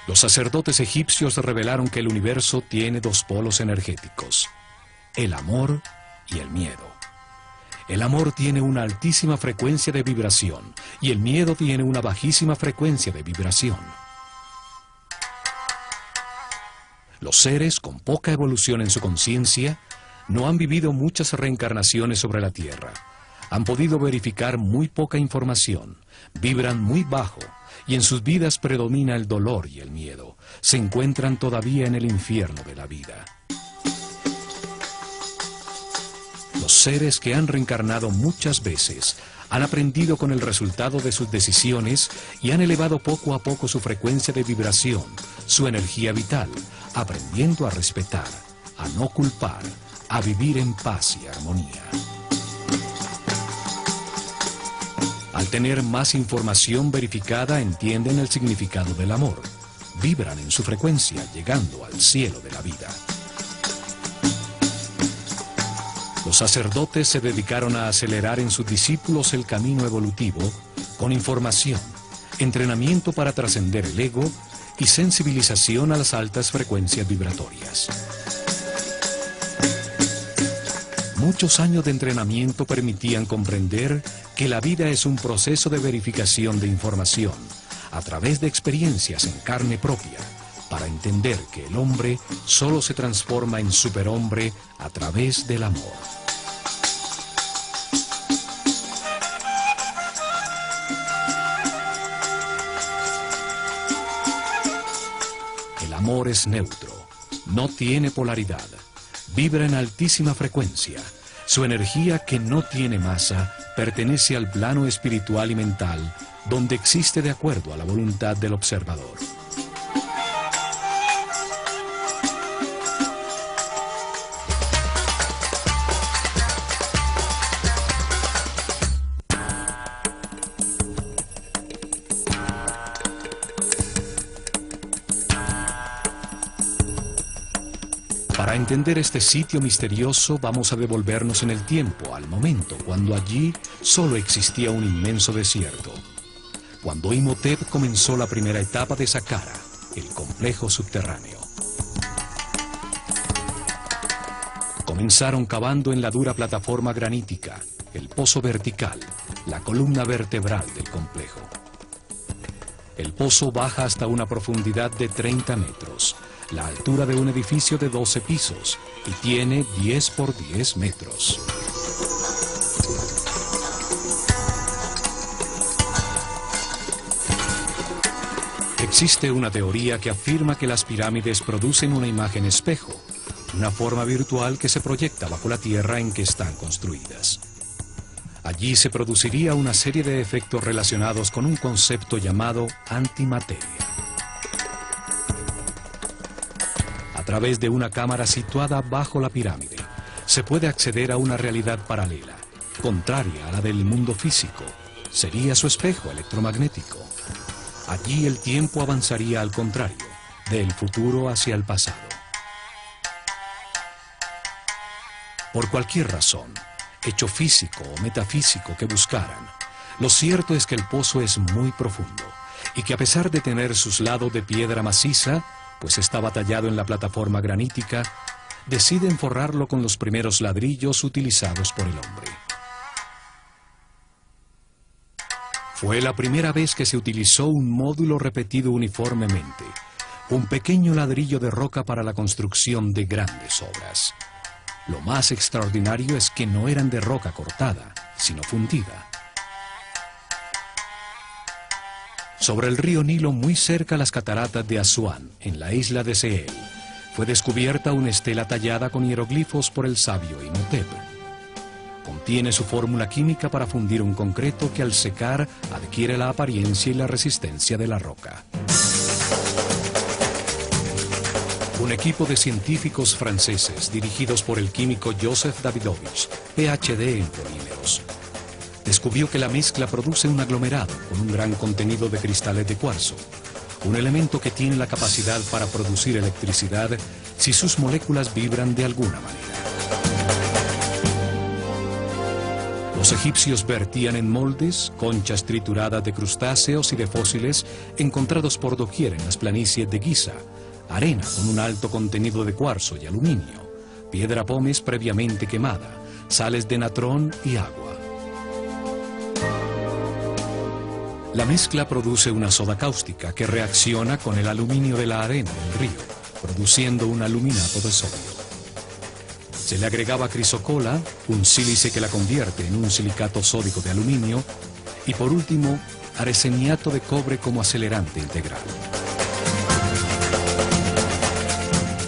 Los sacerdotes egipcios revelaron que el universo tiene dos polos energéticos, el amor y el miedo. El amor tiene una altísima frecuencia de vibración y el miedo tiene una bajísima frecuencia de vibración. Los seres con poca evolución en su conciencia no han vivido muchas reencarnaciones sobre la Tierra. Han podido verificar muy poca información, vibran muy bajo y en sus vidas predomina el dolor y el miedo. Se encuentran todavía en el infierno de la vida. Los seres que han reencarnado muchas veces han aprendido con el resultado de sus decisiones y han elevado poco a poco su frecuencia de vibración, su energía vital, aprendiendo a respetar, a no culpar, a vivir en paz y armonía. Al tener más información verificada, entienden el significado del amor. Vibran en su frecuencia, llegando al cielo de la vida. Los sacerdotes se dedicaron a acelerar en sus discípulos el camino evolutivo con información, entrenamiento para trascender el ego y sensibilización a las altas frecuencias vibratorias. Muchos años de entrenamiento permitían comprender que la vida es un proceso de verificación de información a través de experiencias en carne propia, para entender que el hombre solo se transforma en superhombre a través del amor. El amor es neutro, no tiene polaridad. Vibra en altísima frecuencia. Su energía, que no tiene masa, pertenece al plano espiritual y mental, donde existe de acuerdo a la voluntad del observador. Para entender este sitio misterioso, vamos a devolvernos en el tiempo, al momento cuando allí solo existía un inmenso desierto. Cuando Imhotep comenzó la primera etapa de Saqqara, el complejo subterráneo. Comenzaron cavando en la dura plataforma granítica, el pozo vertical, la columna vertebral del complejo. El pozo baja hasta una profundidad de 30 metros. La altura de un edificio de 12 pisos y tiene 10 por 10 metros. Existe una teoría que afirma que las pirámides producen una imagen espejo, una forma virtual que se proyecta bajo la tierra en que están construidas. Allí se produciría una serie de efectos relacionados con un concepto llamado antimateria. A través de una cámara situada bajo la pirámide, se puede acceder a una realidad paralela, contraria a la del mundo físico. Sería su espejo electromagnético. Allí el tiempo avanzaría al contrario, del futuro hacia el pasado. Por cualquier razón, hecho físico o metafísico que buscaran, lo cierto es que el pozo es muy profundo y que a pesar de tener sus lados de piedra maciza, pues estaba tallado en la plataforma granítica, deciden forrarlo con los primeros ladrillos utilizados por el hombre. Fue la primera vez que se utilizó un módulo repetido uniformemente, un pequeño ladrillo de roca para la construcción de grandes obras. Lo más extraordinario es que no eran de roca cortada, sino fundida. Sobre el río Nilo, muy cerca a las cataratas de Asuán, en la isla de Sehel, fue descubierta una estela tallada con hieroglifos por el sabio Imhotep. Contiene su fórmula química para fundir un concreto que al secar adquiere la apariencia y la resistencia de la roca. Un equipo de científicos franceses dirigidos por el químico Joseph Davidovich, PhD en polímeros, descubrió que la mezcla produce un aglomerado con un gran contenido de cristales de cuarzo, un elemento que tiene la capacidad para producir electricidad si sus moléculas vibran de alguna manera. Los Los egipcios vertían en moldes conchas trituradas de crustáceos y de fósiles encontrados por doquier en las planicies de Giza, arena con un alto contenido de cuarzo y aluminio, piedra pómez previamente quemada, sales de natrón y agua. La mezcla produce una soda cáustica que reacciona con el aluminio de la arena del río, produciendo un aluminato de sodio. Se le agregaba crisocola, un sílice que la convierte en un silicato sódico de aluminio, y por último, arseniato de cobre como acelerante integral.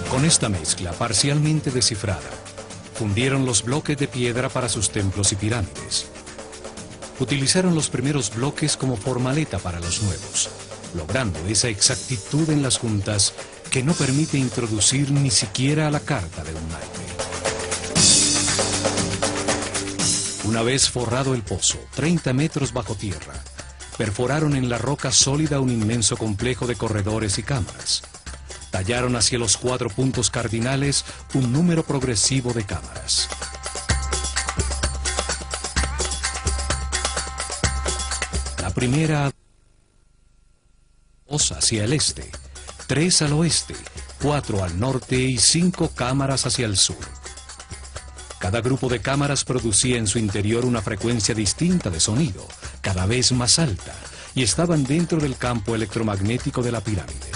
Con esta mezcla parcialmente descifrada, fundieron los bloques de piedra para sus templos y pirámides. Utilizaron los primeros bloques como formaleta para los nuevos, logrando esa exactitud en las juntas que no permite introducir ni siquiera a la carta de un naipe. Una vez forrado el pozo, 30 metros bajo tierra, perforaron en la roca sólida un inmenso complejo de corredores y cámaras. Tallaron hacia los 4 puntos cardinales un número progresivo de cámaras. La primera, 2 hacia el este, 3 al oeste, 4 al norte y 5 cámaras hacia el sur. Cada grupo de cámaras producía en su interior una frecuencia distinta de sonido, cada vez más alta, y estaban dentro del campo electromagnético de la pirámide.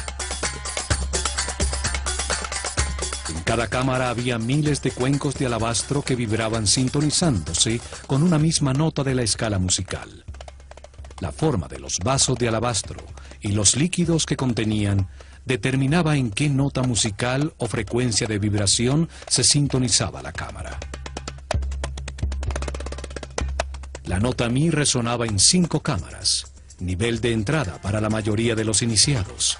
En cada cámara había miles de cuencos de alabastro que vibraban sintonizándose con una misma nota de la escala musical. La forma de los vasos de alabastro y los líquidos que contenían determinaba en qué nota musical o frecuencia de vibración se sintonizaba la cámara. La nota Mi resonaba en 5 cámaras, nivel de entrada para la mayoría de los iniciados.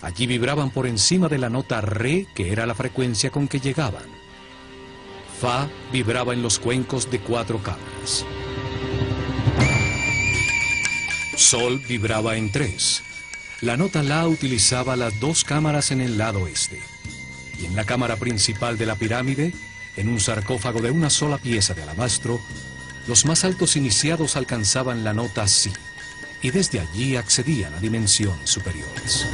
Allí vibraban por encima de la nota Re, que era la frecuencia con que llegaban. Fa vibraba en los cuencos de 4 cámaras. Sol vibraba en 3. La nota La utilizaba las 2 cámaras en el lado este. Y en la cámara principal de la pirámide, en un sarcófago de una sola pieza de alabastro, los más altos iniciados alcanzaban la nota Si, y desde allí accedían a dimensiones superiores.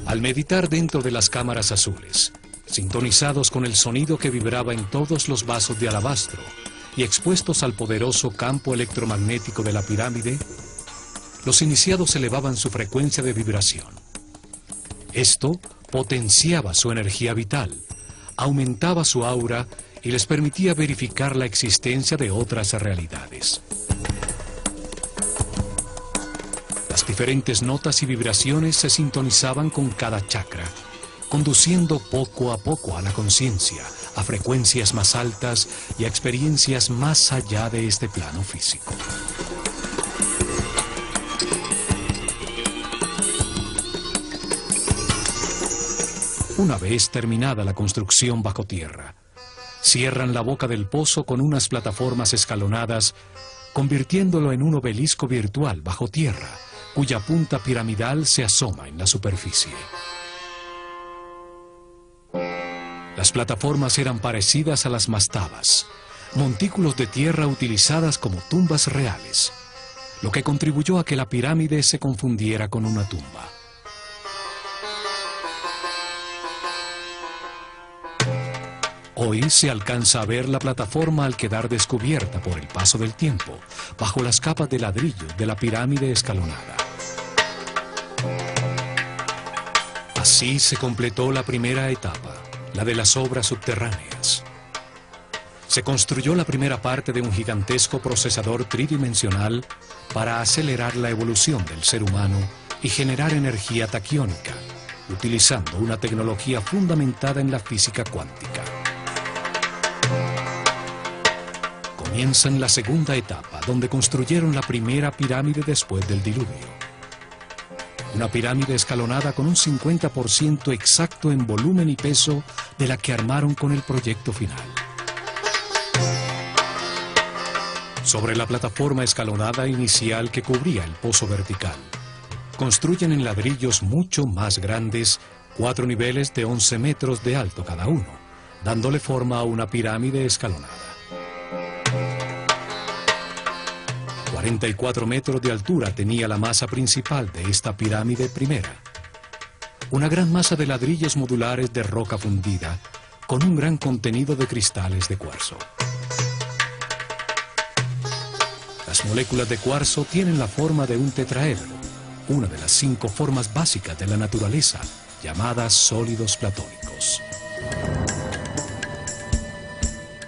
Al meditar dentro de las cámaras azules, sintonizados con el sonido que vibraba en todos los vasos de alabastro y expuestos al poderoso campo electromagnético de la pirámide, los iniciados elevaban su frecuencia de vibración. Esto potenciaba su energía vital, aumentaba su aura y les permitía verificar la existencia de otras realidades. Las diferentes notas y vibraciones se sintonizaban con cada chakra, conduciendo poco a poco a la conciencia, a frecuencias más altas y a experiencias más allá de este plano físico. Una vez terminada la construcción bajo tierra, cierran la boca del pozo con unas plataformas escalonadas, convirtiéndolo en un obelisco virtual bajo tierra, cuya punta piramidal se asoma en la superficie. Las plataformas eran parecidas a las mastabas, montículos de tierra utilizadas como tumbas reales, lo que contribuyó a que la pirámide se confundiera con una tumba. Hoy se alcanza a ver la plataforma al quedar descubierta por el paso del tiempo, bajo las capas de ladrillo de la pirámide escalonada. Así se completó la primera etapa, la de las obras subterráneas. Se construyó la primera parte de un gigantesco procesador tridimensional para acelerar la evolución del ser humano y generar energía taquiónica, utilizando una tecnología fundamentada en la física cuántica. Comienzan la segunda etapa, donde construyeron la primera pirámide después del diluvio. Una pirámide escalonada con un 50% exacto en volumen y peso de la que armaron con el proyecto final. Sobre la plataforma escalonada inicial que cubría el pozo vertical, construyen en ladrillos mucho más grandes 4 niveles de 11 metros de alto cada uno, dándole forma a una pirámide escalonada. 44 metros de altura tenía la masa principal de esta pirámide primera. Una gran masa de ladrillos modulares de roca fundida, con un gran contenido de cristales de cuarzo. Las moléculas de cuarzo tienen la forma de un tetraedro, una de las 5 formas básicas de la naturaleza, llamadas sólidos platónicos.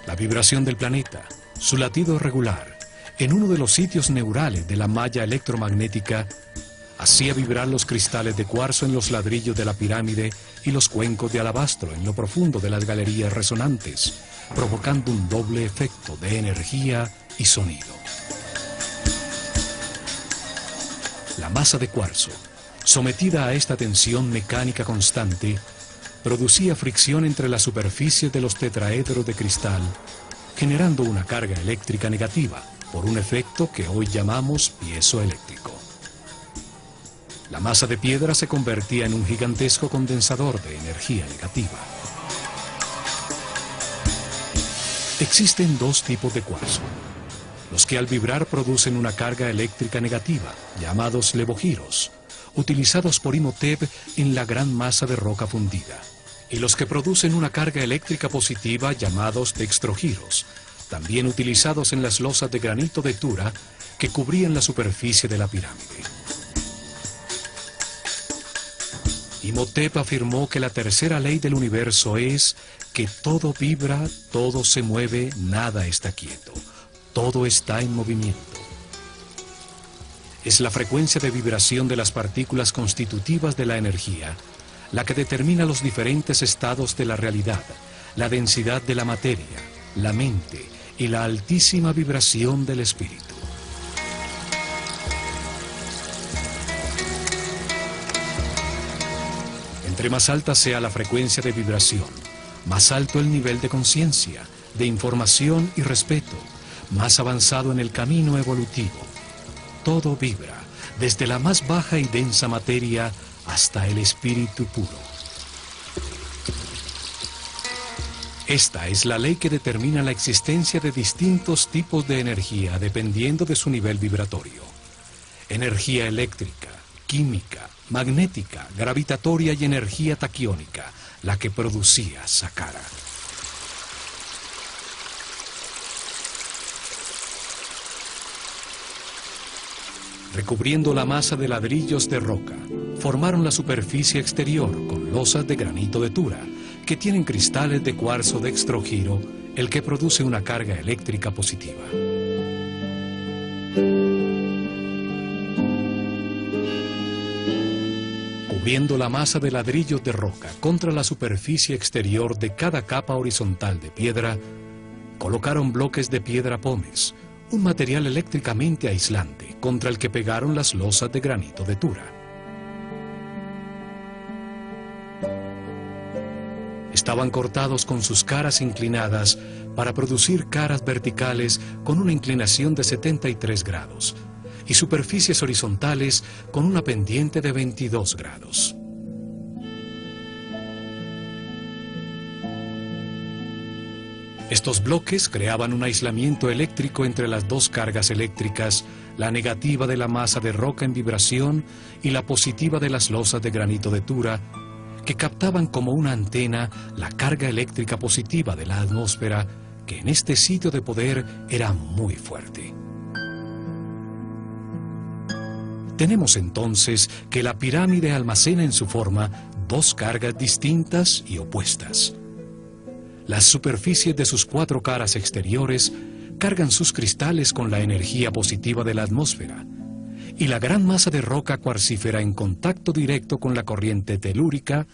La vibración del planeta, su latido regular, en uno de los sitios neurales de la malla electromagnética, hacía vibrar los cristales de cuarzo en los ladrillos de la pirámide y los cuencos de alabastro en lo profundo de las galerías resonantes, provocando un doble efecto de energía y sonido. La masa de cuarzo, sometida a esta tensión mecánica constante, producía fricción entre las superficies de los tetraedros de cristal, generando una carga eléctrica negativa, por un efecto que hoy llamamos piezoeléctrico. La masa de piedra se convertía en un gigantesco condensador de energía negativa. Existen 2 tipos de cuarzo: los que al vibrar producen una carga eléctrica negativa, llamados levogiros, utilizados por Imhotep en la gran masa de roca fundida, y los que producen una carga eléctrica positiva, llamados dextrogiros, también utilizados en las losas de granito de Tura que cubrían la superficie de la pirámide. Imhotep afirmó que la tercera ley del universo es que todo vibra, todo se mueve, nada está quieto, todo está en movimiento. Es la frecuencia de vibración de las partículas constitutivas de la energía la que determina los diferentes estados de la realidad, la densidad de la materia, la mente y la altísima vibración del espíritu. Entre más alta sea la frecuencia de vibración, más alto el nivel de conciencia, de información y respeto, más avanzado en el camino evolutivo. Todo vibra, desde la más baja y densa materia hasta el espíritu puro. Esta es la ley que determina la existencia de distintos tipos de energía dependiendo de su nivel vibratorio. Energía eléctrica, química, magnética, gravitatoria y energía taquiónica, la que producía Saqqara. Recubriendo la masa de ladrillos de roca, formaron la superficie exterior con losas de granito de Tura, que tienen cristales de cuarzo dextrogiro, el que produce una carga eléctrica positiva. Cubriendo la masa de ladrillos de roca contra la superficie exterior de cada capa horizontal de piedra, colocaron bloques de piedra pómez, un material eléctricamente aislante contra el que pegaron las losas de granito de Tura. Estaban cortados con sus caras inclinadas para producir caras verticales con una inclinación de 73 grados y superficies horizontales con una pendiente de 22 grados. Estos bloques creaban un aislamiento eléctrico entre las 2 cargas eléctricas, la negativa de la masa de roca en vibración y la positiva de las losas de granito de Tura, que captaban como una antena la carga eléctrica positiva de la atmósfera, que en este sitio de poder era muy fuerte. Tenemos entonces que la pirámide almacena en su forma 2 cargas distintas y opuestas. Las superficies de sus 4 caras exteriores cargan sus cristales con la energía positiva de la atmósfera, y la gran masa de roca cuarcífera en contacto directo con la corriente telúrica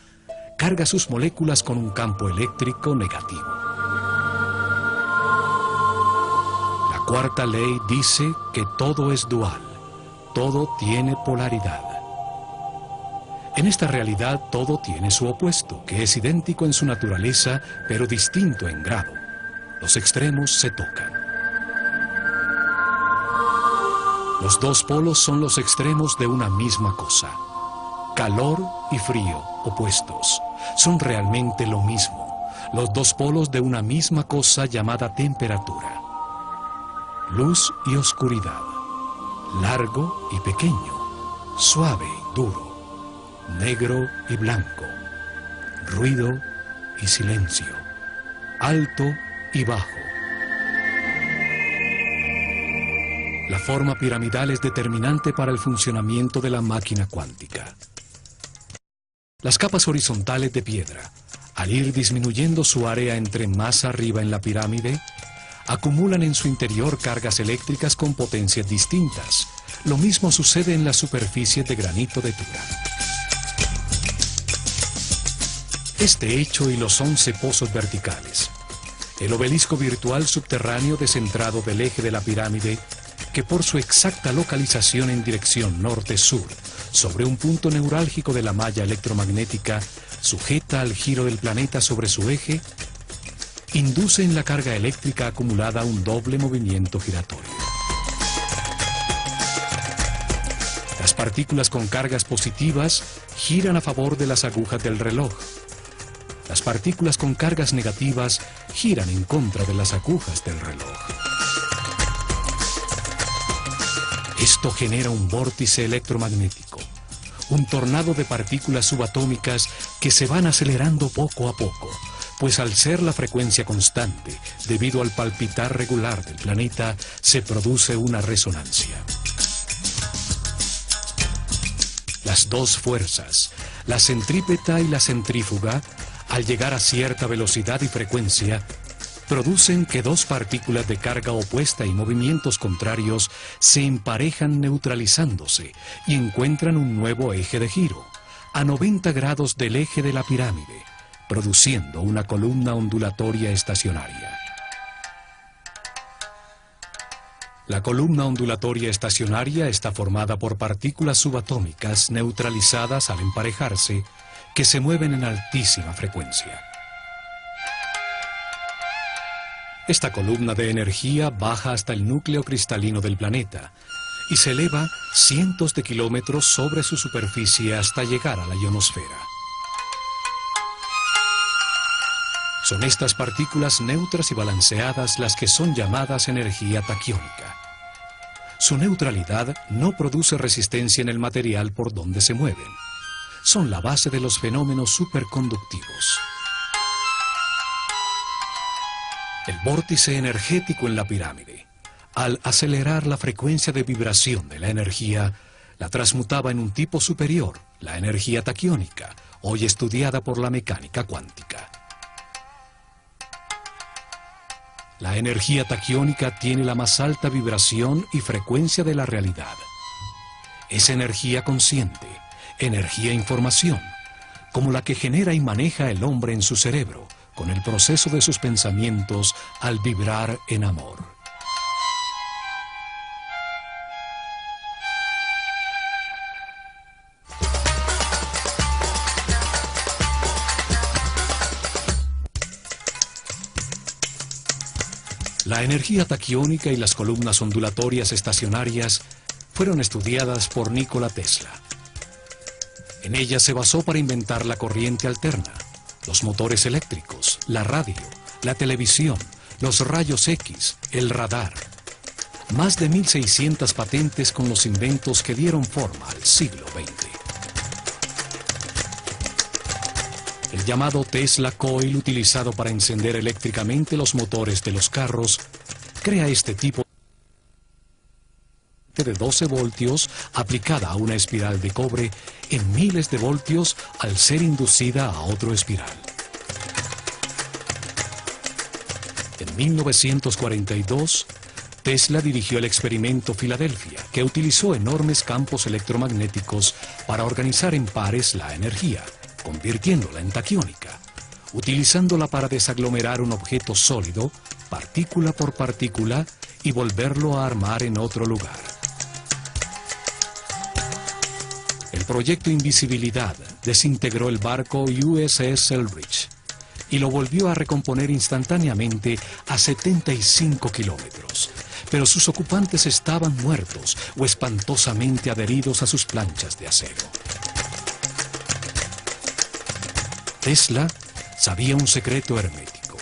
carga sus moléculas con un campo eléctrico negativo. La cuarta ley dice que todo es dual, todo tiene polaridad. En esta realidad todo tiene su opuesto, que es idéntico en su naturaleza, pero distinto en grado. Los extremos se tocan. Los dos polos son los extremos de una misma cosa. Calor y frío, opuestos, son realmente lo mismo. Los dos polos de una misma cosa llamada temperatura. Luz y oscuridad. Largo y pequeño. Suave y duro. Negro y blanco. Ruido y silencio. Alto y bajo. La forma piramidal es determinante para el funcionamiento de la máquina cuántica. Las capas horizontales de piedra, al ir disminuyendo su área entre más arriba en la pirámide, acumulan en su interior cargas eléctricas con potencias distintas. Lo mismo sucede en las superficies de granito de Tura. Este hecho y los 11 pozos verticales, el obelisco virtual subterráneo descentrado del eje de la pirámide, que por su exacta localización en dirección norte-sur, sobre un punto neurálgico de la malla electromagnética, sujeta al giro del planeta sobre su eje, induce en la carga eléctrica acumulada un doble movimiento giratorio. Las partículas con cargas positivas giran a favor de las agujas del reloj. Las partículas con cargas negativas giran en contra de las agujas del reloj. Esto genera un vórtice electromagnético, un tornado de partículas subatómicas que se van acelerando poco a poco, pues al ser la frecuencia constante, debido al palpitar regular del planeta, se produce una resonancia. Las dos fuerzas, la centrípeta y la centrífuga, al llegar a cierta velocidad y frecuencia, producen que dos partículas de carga opuesta y movimientos contrarios se emparejan neutralizándose y encuentran un nuevo eje de giro, a 90 grados del eje de la pirámide, produciendo una columna ondulatoria estacionaria. La columna ondulatoria estacionaria está formada por partículas subatómicas neutralizadas al emparejarse, que se mueven en altísima frecuencia. Esta columna de energía baja hasta el núcleo cristalino del planeta y se eleva cientos de kilómetros sobre su superficie hasta llegar a la ionosfera. Son estas partículas neutras y balanceadas las que son llamadas energía taquiónica. Su neutralidad no produce resistencia en el material por donde se mueven. Son la base de los fenómenos superconductivos. El vórtice energético en la pirámide, al acelerar la frecuencia de vibración de la energía, la transmutaba en un tipo superior, la energía taquiónica, hoy estudiada por la mecánica cuántica. La energía taquiónica tiene la más alta vibración y frecuencia de la realidad. Es energía consciente, energía información, como la que genera y maneja el hombre en su cerebro, con el proceso de sus pensamientos al vibrar en amor. La energía taquiónica y las columnas ondulatorias estacionarias fueron estudiadas por Nikola Tesla. En ellas se basó para inventar la corriente alterna, los motores eléctricos, la radio, la televisión, los rayos X, el radar. Más de 1.600 patentes con los inventos que dieron forma al siglo XX. El llamado Tesla Coil, utilizado para encender eléctricamente los motores de los carros, crea este tipo de 12 voltios aplicada a una espiral de cobre en miles de voltios al ser inducida a otro espiral. En 1942, Tesla dirigió el experimento Filadelfia, que utilizó enormes campos electromagnéticos para organizar en pares la energía, convirtiéndola en taquiónica, utilizándola para desaglomerar un objeto sólido, partícula por partícula, y volverlo a armar en otro lugar. El proyecto Invisibilidad desintegró el barco USS Selbridge y lo volvió a recomponer instantáneamente a 75 kilómetros, pero sus ocupantes estaban muertos o espantosamente adheridos a sus planchas de acero. Tesla sabía un secreto hermético.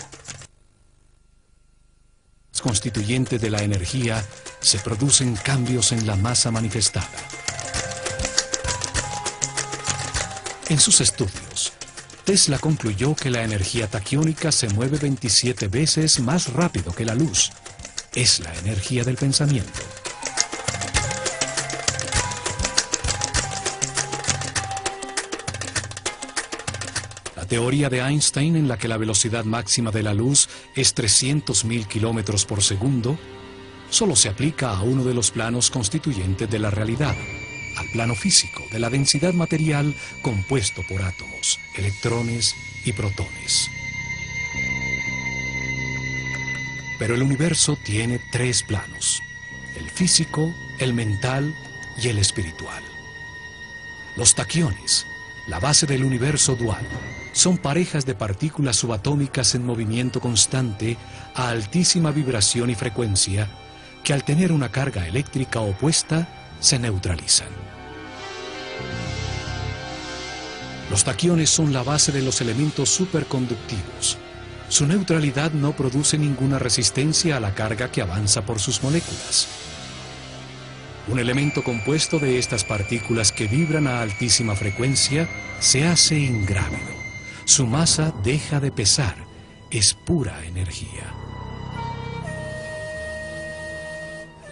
Constituyente de la energía, se producen cambios en la masa manifestada. En sus estudios, Tesla concluyó que la energía taquiónica se mueve 27 veces más rápido que la luz. Es la energía del pensamiento. La teoría de Einstein, en la que la velocidad máxima de la luz es 300.000 kilómetros por segundo, solo se aplica a uno de los planos constituyentes de la realidad, al plano físico de la densidad material compuesto por átomos, electrones y protones. Pero el universo tiene tres planos: el físico, el mental y el espiritual. Los taquiones, la base del universo dual, son parejas de partículas subatómicas en movimiento constante a altísima vibración y frecuencia que al tener una carga eléctrica opuesta se neutralizan. Los taquiones son la base de los elementos superconductivos. Su neutralidad no produce ninguna resistencia a la carga que avanza por sus moléculas. Un elemento compuesto de estas partículas que vibran a altísima frecuencia se hace ingrávido. Su masa deja de pesar, es pura energía.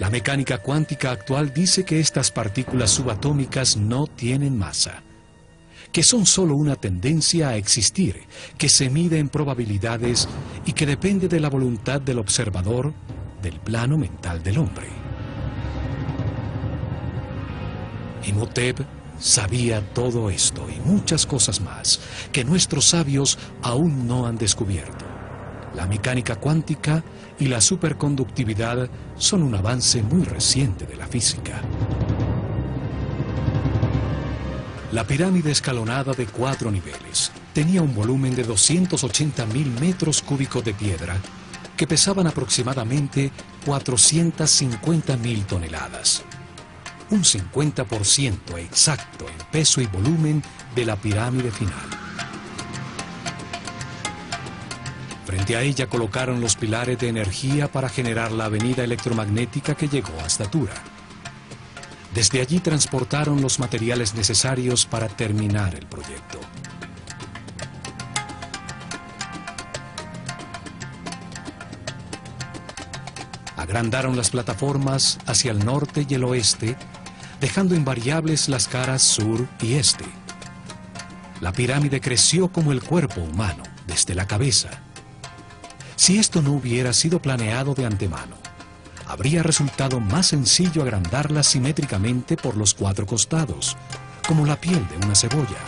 La mecánica cuántica actual dice que estas partículas subatómicas no tienen masa, que son solo una tendencia a existir, que se mide en probabilidades y que depende de la voluntad del observador, del plano mental del hombre. Imhotep sabía todo esto y muchas cosas más que nuestros sabios aún no han descubierto. La mecánica cuántica y la superconductividad son un avance muy reciente de la física. La pirámide escalonada de 4 niveles tenía un volumen de 280.000 metros cúbicos de piedra que pesaban aproximadamente 450.000 toneladas. Un 50% exacto en peso y volumen de la pirámide final. Frente a ella colocaron los pilares de energía para generar la avenida electromagnética que llegó hasta Tura. Desde allí transportaron los materiales necesarios para terminar el proyecto. Agrandaron las plataformas hacia el norte y el oeste, dejando invariables las caras sur y este. La pirámide creció como el cuerpo humano, desde la cabeza. Si esto no hubiera sido planeado de antemano, habría resultado más sencillo agrandarla simétricamente por los 4 costados, como la piel de una cebolla.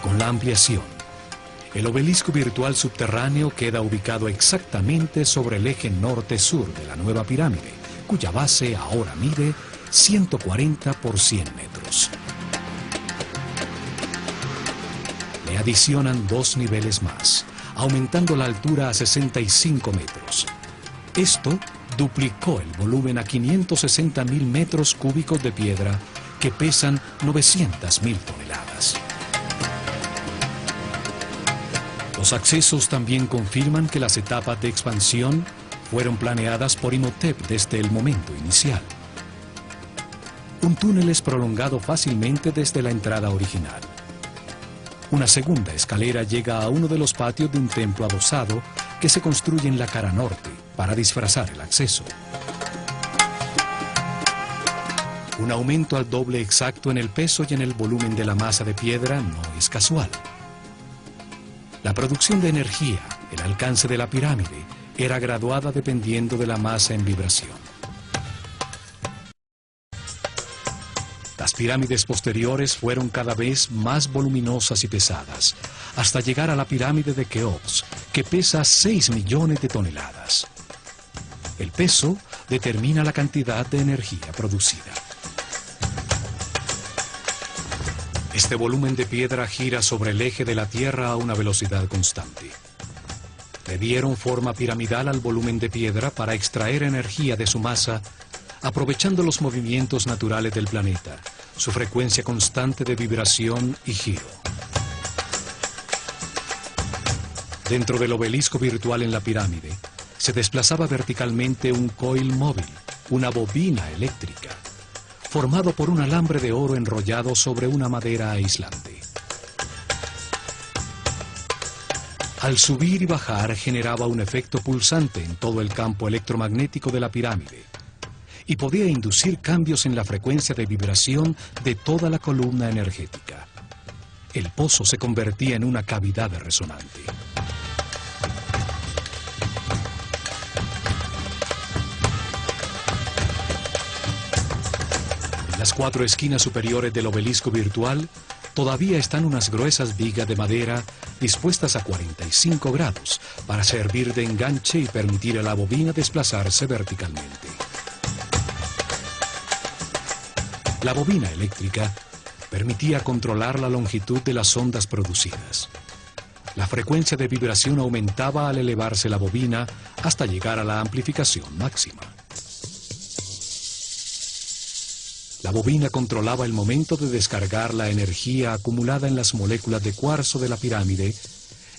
Con la ampliación, el obelisco virtual subterráneo queda ubicado exactamente sobre el eje norte-sur de la nueva pirámide, cuya base ahora mide 140 por 100 metros. Le adicionan 2 niveles más, aumentando la altura a 65 metros. Esto duplicó el volumen a 560.000 metros cúbicos de piedra que pesan 900.000 toneladas. Los accesos también confirman que las etapas de expansión fueron planeadas por Imhotep desde el momento inicial. Un túnel es prolongado fácilmente desde la entrada original. Una segunda escalera llega a uno de los patios de un templo adosado que se construye en la cara norte para disfrazar el acceso. Un aumento al doble exacto en el peso y en el volumen de la masa de piedra no es casual. La producción de energía, el alcance de la pirámide, era graduada dependiendo de la masa en vibración. Las pirámides posteriores fueron cada vez más voluminosas y pesadas, hasta llegar a la pirámide de Keops, que pesa 6 millones de toneladas. El peso determina la cantidad de energía producida. Este volumen de piedra gira sobre el eje de la Tierra a una velocidad constante. Le dieron forma piramidal al volumen de piedra para extraer energía de su masa, aprovechando los movimientos naturales del planeta, su frecuencia constante de vibración y giro. Dentro del obelisco virtual en la pirámide, se desplazaba verticalmente un coil móvil, una bobina eléctrica, formado por un alambre de oro enrollado sobre una madera aislante. Al subir y bajar generaba un efecto pulsante en todo el campo electromagnético de la pirámide y podía inducir cambios en la frecuencia de vibración de toda la columna energética. El pozo se convertía en una cavidad resonante. En las 4 esquinas superiores del obelisco virtual todavía están unas gruesas vigas de madera dispuestas a 45 grados para servir de enganche y permitir a la bobina desplazarse verticalmente. La bobina eléctrica permitía controlar la longitud de las ondas producidas. La frecuencia de vibración aumentaba al elevarse la bobina hasta llegar a la amplificación máxima. La bobina controlaba el momento de descargar la energía acumulada en las moléculas de cuarzo de la pirámide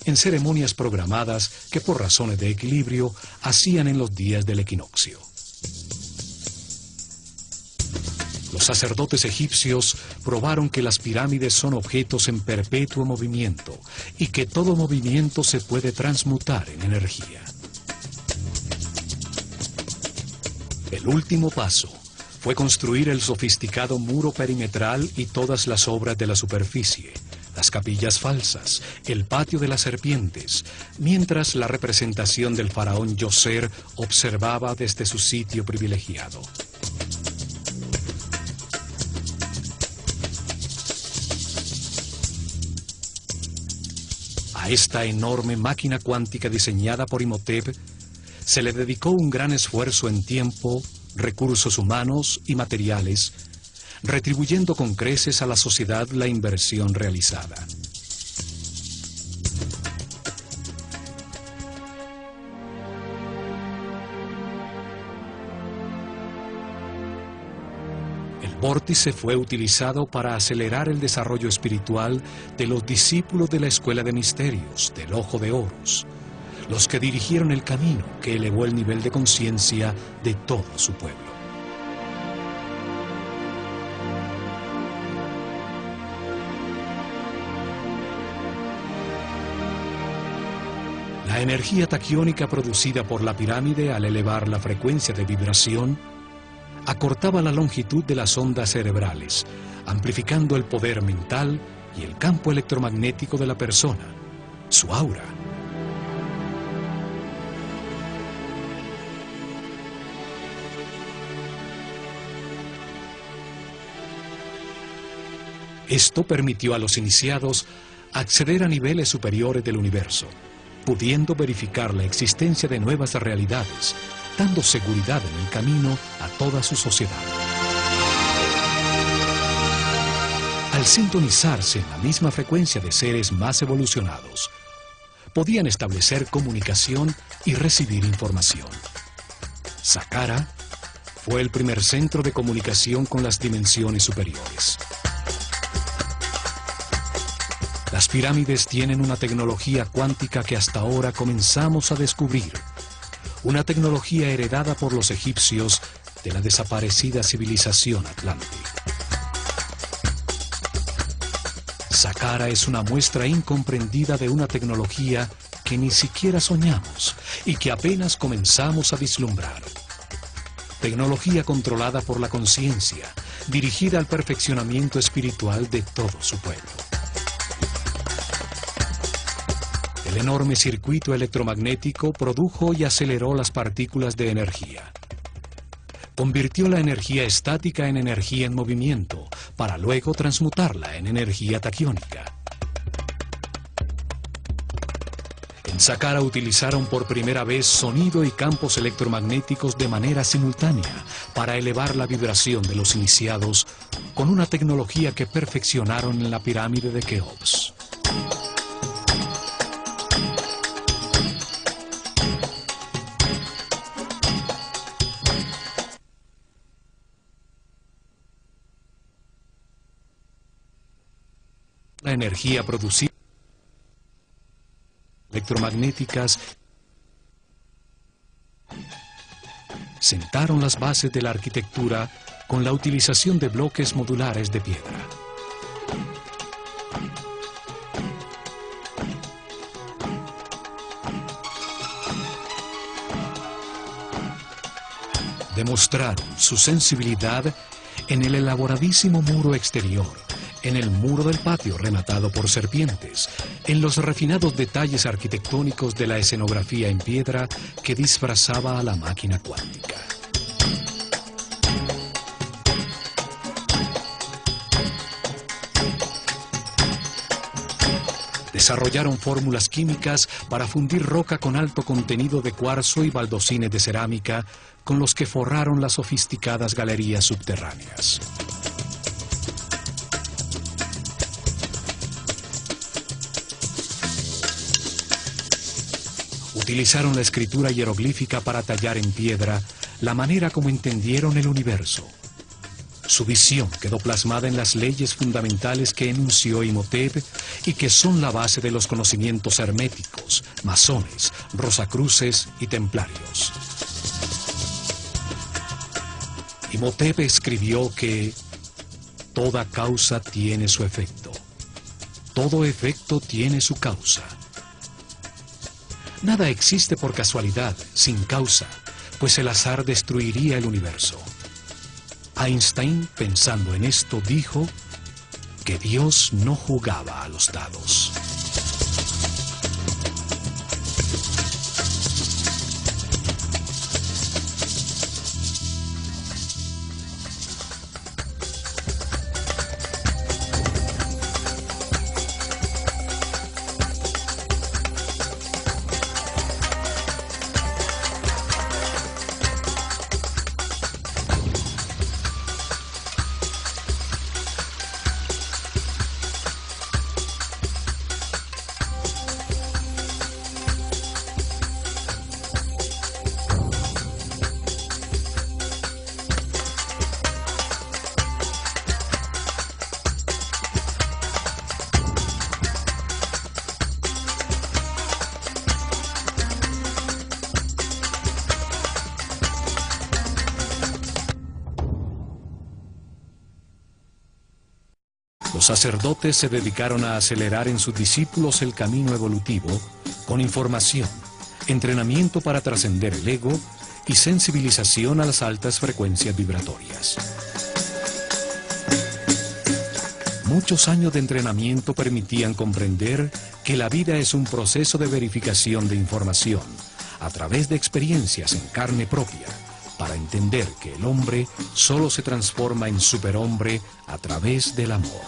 en ceremonias programadas que por razones de equilibrio hacían en los días del equinoccio. Los sacerdotes egipcios probaron que las pirámides son objetos en perpetuo movimiento y que todo movimiento se puede transmutar en energía. El último paso fue construir el sofisticado muro perimetral y todas las obras de la superficie, las capillas falsas, el patio de las serpientes, mientras la representación del faraón Djoser observaba desde su sitio privilegiado. A esta enorme máquina cuántica diseñada por Imhotep se le dedicó un gran esfuerzo en tiempo, recursos humanos y materiales, retribuyendo con creces a la sociedad la inversión realizada. El vórtice fue utilizado para acelerar el desarrollo espiritual de los discípulos de la Escuela de Misterios, del Ojo de Horus, los que dirigieron el camino que elevó el nivel de conciencia de todo su pueblo. La energía taquiónica producida por la pirámide al elevar la frecuencia de vibración acortaba la longitud de las ondas cerebrales, amplificando el poder mental y el campo electromagnético de la persona, su aura. Esto permitió a los iniciados acceder a niveles superiores del universo, pudiendo verificar la existencia de nuevas realidades, dando seguridad en el camino a toda su sociedad. Al sintonizarse en la misma frecuencia de seres más evolucionados, podían establecer comunicación y recibir información. Saqqara fue el primer centro de comunicación con las dimensiones superiores. Las pirámides tienen una tecnología cuántica que hasta ahora comenzamos a descubrir, una tecnología heredada por los egipcios de la desaparecida civilización atlántica. Saqqara es una muestra incomprendida de una tecnología que ni siquiera soñamos y que apenas comenzamos a vislumbrar. Tecnología controlada por la conciencia, dirigida al perfeccionamiento espiritual de todo su pueblo. El enorme circuito electromagnético produjo y aceleró las partículas de energía. Convirtió la energía estática en energía en movimiento, para luego transmutarla en energía taquiónica. En Saqqara utilizaron por primera vez sonido y campos electromagnéticos de manera simultánea para elevar la vibración de los iniciados con una tecnología que perfeccionaron en la pirámide de Keops. la energía producida electromagnéticas sentaron las bases de la arquitectura con la utilización de bloques modulares de piedra. Demostraron su sensibilidad en el elaboradísimo muro exterior, en el muro del patio rematado por serpientes, en los refinados detalles arquitectónicos de la escenografía en piedra que disfrazaba a la máquina cuántica. Desarrollaron fórmulas químicas para fundir roca con alto contenido de cuarzo y baldosines de cerámica con los que forraron las sofisticadas galerías subterráneas. Utilizaron la escritura hieroglífica para tallar en piedra la manera como entendieron el universo. Su visión quedó plasmada en las leyes fundamentales que enunció Imhotep y que son la base de los conocimientos herméticos, masones, rosacruces y templarios. Imhotep escribió que toda causa tiene su efecto, todo efecto tiene su causa. Nada existe por casualidad, sin causa, pues el azar destruiría el universo. Einstein, pensando en esto, dijo que Dios no jugaba a los dados. Los sacerdotes se dedicaron a acelerar en sus discípulos el camino evolutivo con información, entrenamiento para trascender el ego y sensibilización a las altas frecuencias vibratorias. Muchos años de entrenamiento permitían comprender que la vida es un proceso de verificación de información a través de experiencias en carne propia, para entender que el hombre solo se transforma en superhombre a través del amor.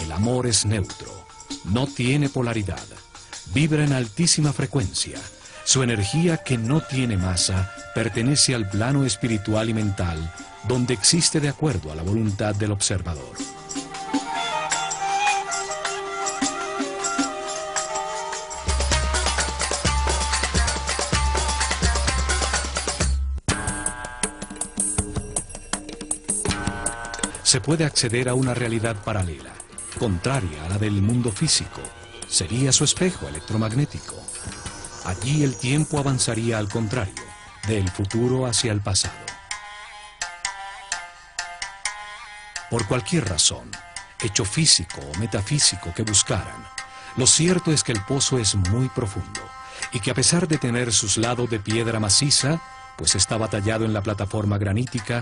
El amor es neutro, no tiene polaridad, vibra en altísima frecuencia. Su energía, que no tiene masa, pertenece al plano espiritual y mental, donde existe de acuerdo a la voluntad del observador. Se puede acceder a una realidad paralela, contraria a la del mundo físico. Sería su espejo electromagnético. Allí el tiempo avanzaría al contrario, del futuro hacia el pasado. Por cualquier razón, hecho físico o metafísico que buscaran, lo cierto es que el pozo es muy profundo y que a pesar de tener sus lados de piedra maciza, pues estaba tallado en la plataforma granítica,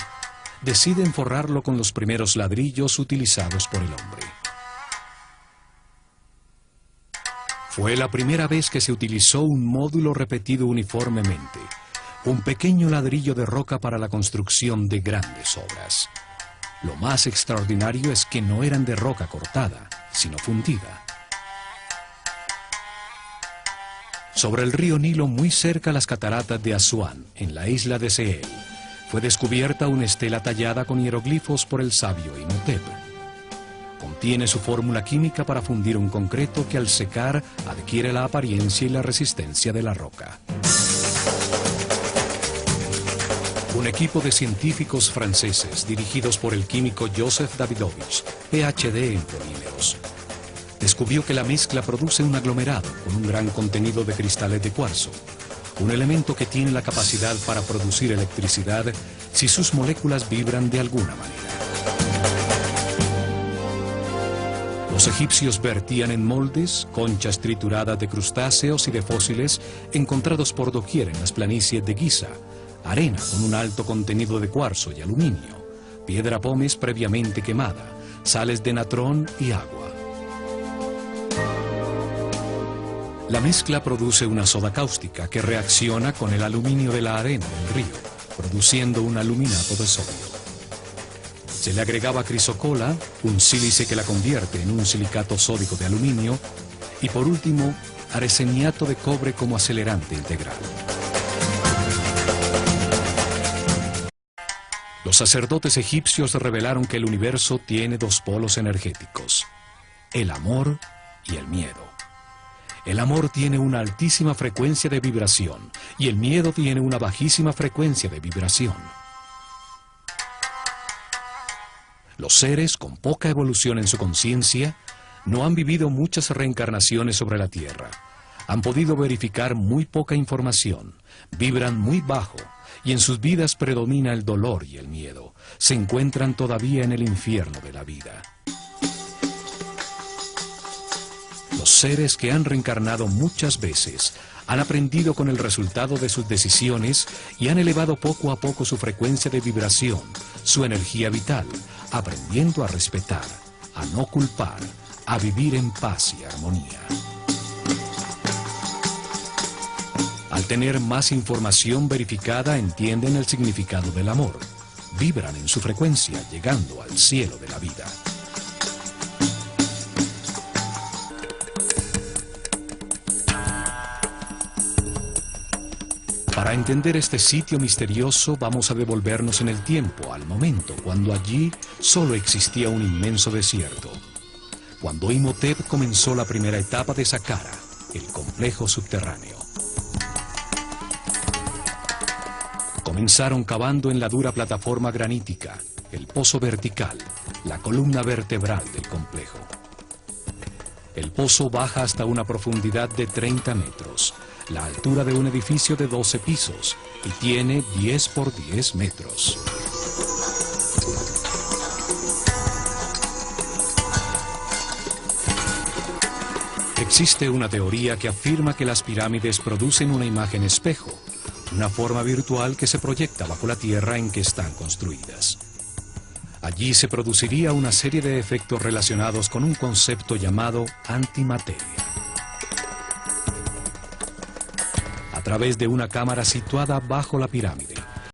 deciden forrarlo con los primeros ladrillos utilizados por el hombre. Fue la primera vez que se utilizó un módulo repetido uniformemente, un pequeño ladrillo de roca para la construcción de grandes obras. Lo más extraordinario es que no eran de roca cortada, sino fundida. Sobre el río Nilo, muy cerca a las cataratas de Asuán, en la isla de Sehel, fue descubierta una estela tallada con hieroglifos por el sabio Imhotep. Contiene su fórmula química para fundir un concreto que al secar adquiere la apariencia y la resistencia de la roca. Un equipo de científicos franceses dirigidos por el químico Joseph Davidovich, PhD en polímeros, descubrió que la mezcla produce un aglomerado con un gran contenido de cristales de cuarzo, un elemento que tiene la capacidad para producir electricidad si sus moléculas vibran de alguna manera. Los egipcios vertían en moldes conchas trituradas de crustáceos y de fósiles encontrados por doquier en las planicies de Giza, arena con un alto contenido de cuarzo y aluminio, piedra pómez previamente quemada, sales de natrón y agua. La mezcla produce una soda cáustica que reacciona con el aluminio de la arena del río, produciendo un aluminato de sodio. Se le agregaba crisocola, un sílice que la convierte en un silicato sódico de aluminio, y por último, arseniato de cobre como acelerante integral. Los sacerdotes egipcios revelaron que el universo tiene dos polos energéticos, el amor y el miedo. El amor tiene una altísima frecuencia de vibración y el miedo tiene una bajísima frecuencia de vibración. Los seres con poca evolución en su conciencia no han vivido muchas reencarnaciones sobre la Tierra. Han podido verificar muy poca información, vibran muy bajo y en sus vidas predomina el dolor y el miedo. Se encuentran todavía en el infierno de la vida. Los seres que han reencarnado muchas veces han aprendido con el resultado de sus decisiones y han elevado poco a poco su frecuencia de vibración, su energía vital, aprendiendo a respetar, a no culpar, a vivir en paz y armonía. Al tener más información verificada, entienden el significado del amor, vibran en su frecuencia, llegando al cielo de la vida. Para entender este sitio misterioso, vamos a devolvernos en el tiempo, al momento cuando allí solo existía un inmenso desierto. Cuando Imhotep comenzó la primera etapa de Saqqara, el complejo subterráneo. Comenzaron cavando en la dura plataforma granítica, el pozo vertical, la columna vertebral del complejo. El pozo baja hasta una profundidad de 30 metros, la altura de un edificio de 12 pisos, y tiene 10 por 10 metros. Existe una teoría que afirma que las pirámides producen una imagen espejo, una forma virtual que se proyecta bajo la tierra en que están construidas. Allí se produciría una serie de efectos relacionados con un concepto llamado antimateria. A través de una cámara situada bajo la pirámide,